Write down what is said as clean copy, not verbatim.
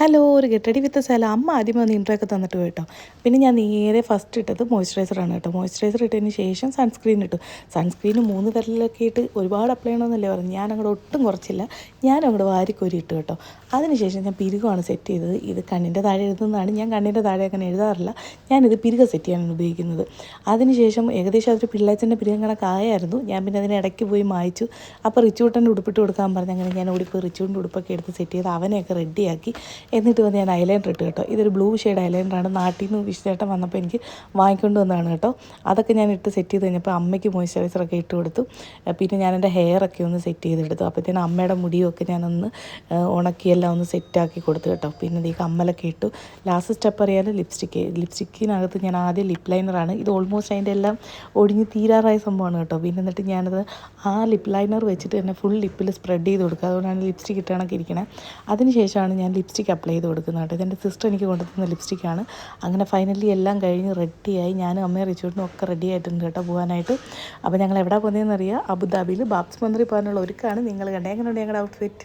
Hello, ഒരു ഗെറ്റടി വിത്ത് സ്ഥലം അമ്മ ആദ്യം വന്ന് ഇൻട്രോ ഒക്കെ തന്നിട്ട് പോയി കേട്ടോ. പിന്നെ ഞാൻ നേരെ ഫസ്റ്റ് ഇട്ടത് മോയ്സ്ചറൈസറാണ് കേട്ടോ. മോയ്സ്ചറൈസർ ഇട്ടതിന് ശേഷം സൺസ്ക്രീൻ ഇട്ടു. സൺസ്ക്രീൻ 3 തരത്തിലൊക്കെ ഇട്ട് ഒരുപാട് അപ്ലൈ ചെയ്യണമെന്നല്ലേ പറഞ്ഞു. ഞാൻ അങ്ങോട്ട് ഒട്ടും കുറച്ചില്ല, ഞാൻ അങ്ങോട്ട് വാരിക്കോരി ഇട്ടു കേട്ടോ. അതിനുശേഷം ഞാൻ പിരുകമാണ് സെറ്റ് ചെയ്തത്. ഇത് കണ്ണിൻ്റെ താഴെ എഴുതുന്നതാണ്. ഞാൻ കണ്ണിൻ്റെ താഴെ അങ്ങനെ എഴുതാറില്ല, ഞാനിത് പിരുക സെറ്റ് ചെയ്യാനാണ് ഉപയോഗിക്കുന്നത്. അതിനുശേഷം ഏകദേശം അതൊരു പിള്ളേച്ചൻ്റെ പിരുകം കണക്കായായിരുന്നു. ഞാൻ പിന്നെ അതിന് ഇടയ്ക്ക് പോയി മായ്ച്ചു. അപ്പോൾ റിച്ചൂട്ടൻ്റെ ഉടുപ്പിട്ട് കൊടുക്കാൻ പറഞ്ഞ് അങ്ങനെ ഞാൻ ഓടിപ്പോയി റിച്ചൂട്ടിൻ്റെ ഉടുപ്പൊക്കെ എടുത്ത് സെറ്റ് ചെയ്ത് അവനെയൊക്കെ റെഡിയാക്കി. എന്നിട്ട് വന്ന് ഞാൻ ഐലൈനർ ഇട്ട് കേട്ടോ. ഇതൊരു ബ്ലൂ ഷെയ്ഡ് ഐലൈനറാണ്. നാട്ടിൽ നിന്ന് വിശേഷം വന്നപ്പോൾ എനിക്ക് വാങ്ങിക്കൊണ്ട് വന്നതാണ് കേട്ടോ. അതൊക്കെ ഞാൻ ഇട്ട് സെറ്റ് ചെയ്ത് കഴിഞ്ഞപ്പോൾ അമ്മയ്ക്ക് മോയ്സ്ചറൈസറൊക്കെ ഇട്ട് കൊടുത്തു. പിന്നെ ഞാൻ എൻ്റെ ഹെയറൊക്കെ ഒന്ന് സെറ്റ് ചെയ്തെടുത്തു. അപ്പോഴത്തേനും അമ്മയുടെ മുടിയൊക്കെ ഞാനൊന്ന് ഉണക്കിയെല്ലാം ഒന്ന് സെറ്റാക്കി കൊടുത്തു കേട്ടോ. പിന്നെ ഈ കമ്മലൊക്കെ ഇട്ടു. ലാസ്റ്റ് സ്റ്റെപ്പ് അറിയാതെ ലിപ്സ്റ്റിക്കിനകത്ത് ഞാൻ ആദ്യം ലിപ്പ് ലൈനറാണ്. ഇത് ഓൾമോസ്റ്റ് അതിൻ്റെ എല്ലാം ഒടിഞ്ഞ് തീരാറായ സംഭവമാണ് കേട്ടോ. പിന്നെ എന്നിട്ട് ഞാനത് ആ ലിപ്പ് ലൈനർ വെച്ചിട്ട് തന്നെ ഫുൾ ലിപ്പിൽ സ്പ്രെഡ് ചെയ്ത് കൊടുക്കുക. അതുകൊണ്ടാണ് ലിപ്സ്റ്റിക്ക് ഇട്ടണക്ക് ഇരിക്കണേ. അതിനുശേഷമാണ് ഞാൻ ലിപ്സ്റ്റിക്ക് അപ്ലൈ ചെയ്ത് കൊടുക്കുന്നത് കേട്ടോ. ഇതെൻ്റെ സിസ്റ്റർ എനിക്ക് കൊണ്ടുതന്ന ലിപ്സ്റ്റിക്കാണ്. അങ്ങനെ ഫൈനലി എല്ലാം കഴിഞ്ഞ് റെഡിയായി. ഞാനും അമ്മയും റിച്ചൂട്ടിനും ഒക്കെ റെഡി ആയിട്ടുണ്ട് കേട്ടോ പോകാനായിട്ട്. അപ്പോൾ ഞങ്ങൾ എവിടെ പോകുന്നതെന്ന് അറിയാം, അബുദാബിയിൽ ബാബ്സ് മന്ദിറിൽ പോകാനുള്ള ഒരുക്കാണ്. നിങ്ങൾ കണ്ടേ, എങ്ങനെയുണ്ട് ഞങ്ങളുടെ ഔട്ട്ഫിറ്റ്?